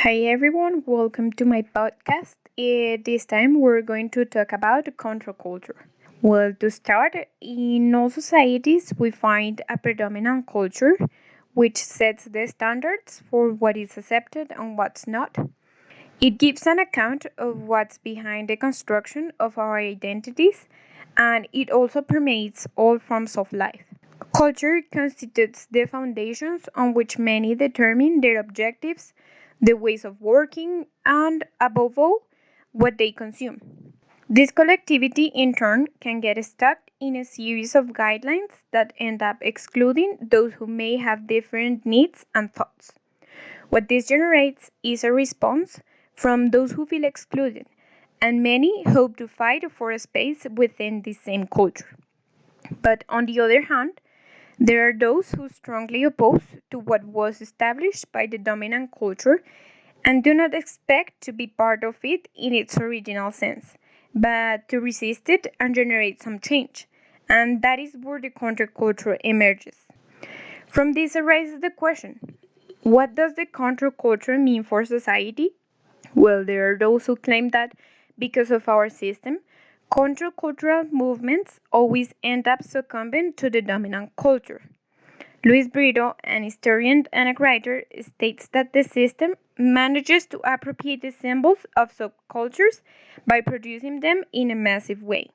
Hi everyone, welcome to my podcast. This time we're going to talk about counterculture. Well, to start, in all societies we find a predominant culture which sets the standards for what is accepted and what's not. It gives an account of what's behind the construction of our identities, and it also permeates all forms of life. Culture constitutes the foundations on which many determine their objectives, the ways of working, and above all, what they consume. This collectivity, in turn, can get stuck in a series of guidelines that end up excluding those who may have different needs and thoughts. What this generates is a response from those who feel excluded, and many hope to fight for a space within the same culture. But on the other hand, there are those who strongly oppose to what was established by the dominant culture and do not expect to be part of it in its original sense, but to resist it and generate some change. And that is where the counterculture emerges. From this arises the question, what does the counterculture mean for society? Well, there are those who claim that because of our system, countercultural movements always end up succumbing to the dominant culture. Luis Brito, an historian and a writer, states that the system manages to appropriate the symbols of subcultures by producing them in a massive way,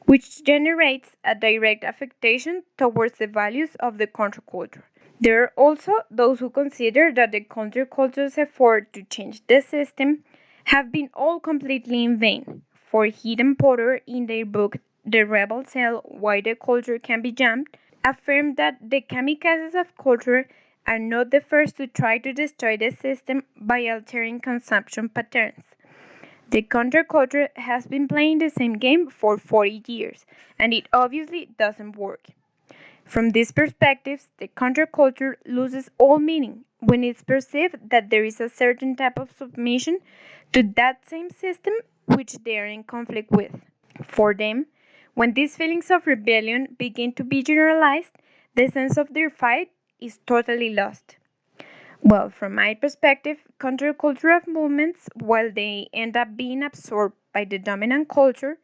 which generates a direct affectation towards the values of the counterculture. There are also those who consider that the counterculture's effort to change the system have been all completely in vain. For Hidden Potter, in their book The Rebel Cell Why the Culture Can Be Jammed, affirmed that the kamikazes of culture are not the first to try to destroy the system by altering consumption patterns. The counterculture has been playing the same game for 40 years, and it obviously doesn't work. From these perspectives, the counterculture loses all meaning when it's perceived that there is a certain type of submission to that same system which they are in conflict with. For them, when these feelings of rebellion begin to be generalized, the sense of their fight is totally lost. Well, from my perspective, countercultural movements, while they end up being absorbed by the dominant culture,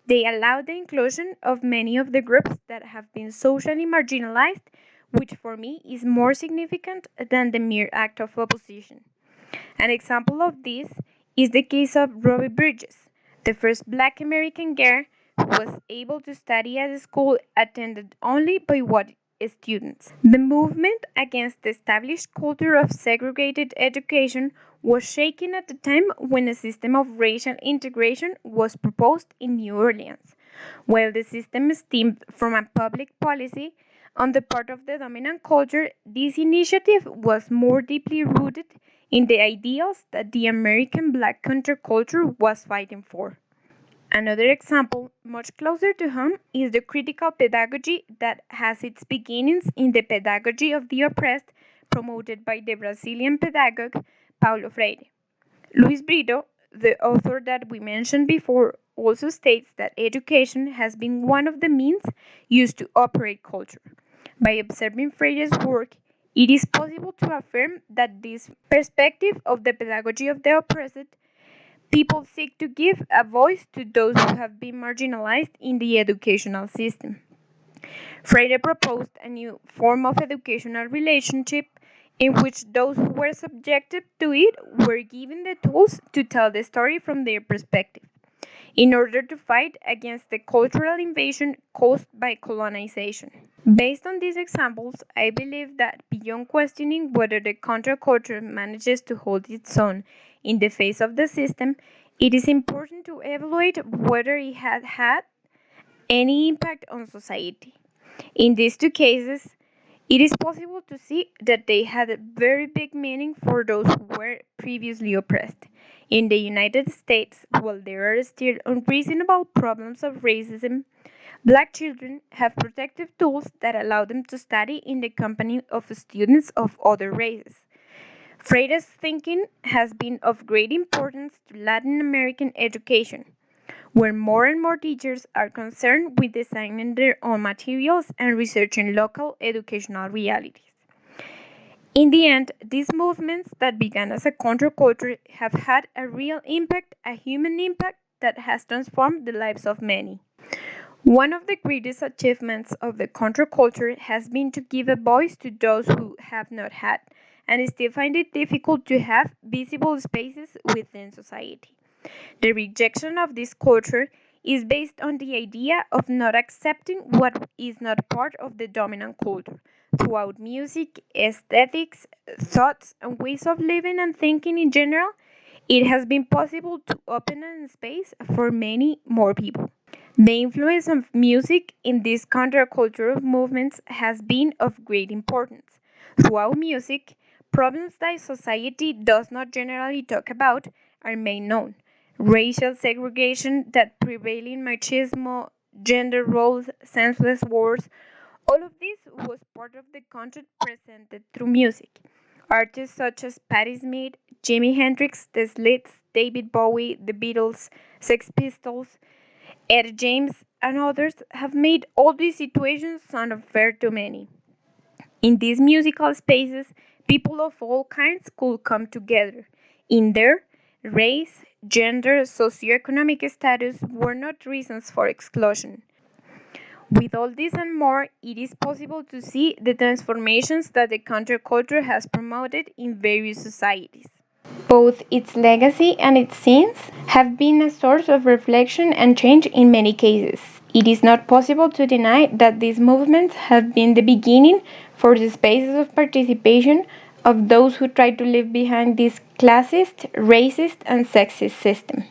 they allow the inclusion of many of the groups that have been socially marginalized, which for me is more significant than the mere act of opposition. An example of this is the case of Ruby Bridges, the first black American girl who was able to study at a school attended only by white students. The movement against the established culture of segregated education was shaken at the time when a system of racial integration was proposed in New Orleans. While the system stemmed from a public policy on the part of the dominant culture, this initiative was more deeply rooted in the ideals that the American black counterculture was fighting for. Another example, much closer to home, is the critical pedagogy that has its beginnings in the pedagogy of the oppressed promoted by the Brazilian pedagogue Paulo Freire. Luis Brito, the author that we mentioned before, also states that education has been one of the means used to operate culture. By observing Freire's work, it is possible to affirm that this perspective of the pedagogy of the oppressed people seek to give a voice to those who have been marginalized in the educational system. Freire proposed a new form of educational relationship in which those who were subjected to it were given the tools to tell the story from their perspective in order to fight against the cultural invasion caused by colonization. Based on these examples, I believe that beyond questioning whether the counterculture manages to hold its own in the face of the system, it is important to evaluate whether it had had any impact on society. In these two cases, it is possible to see that they had a very big meaning for those who were previously oppressed. In the United States, while there are still unreasonable problems of racism, black children have protective tools that allow them to study in the company of students of other races. Freire's thinking has been of great importance to Latin American education, where more and more teachers are concerned with designing their own materials and researching local educational realities. In the end, these movements that began as a counterculture have had a real impact, a human impact that has transformed the lives of many. One of the greatest achievements of the counterculture has been to give a voice to those who have not had, and still find it difficult to have, visible spaces within society. The rejection of this culture is based on the idea of not accepting what is not part of the dominant culture. Throughout music, aesthetics, thoughts, and ways of living and thinking in general, it has been possible to open a space for many more people. The influence of music in these countercultural movements has been of great importance. Throughout music, problems that society does not generally talk about are made known. Racial segregation, that prevailing machismo, gender roles, senseless wars, all of this was part of the content presented through music. Artists such as Patti Smith, Jimi Hendrix, The Slits, David Bowie, The Beatles, Sex Pistols, Ed James, and others have made all these situations sound unfair to many. In these musical spaces, people of all kinds could come together. In there, race, gender, socioeconomic status were not reasons for exclusion. With all this and more, it is possible to see the transformations that the counterculture has promoted in various societies. Both its legacy and its sins have been a source of reflection and change in many cases. It is not possible to deny that these movements have been the beginning for the spaces of participation of those who try to live behind this classist, racist, and sexist system.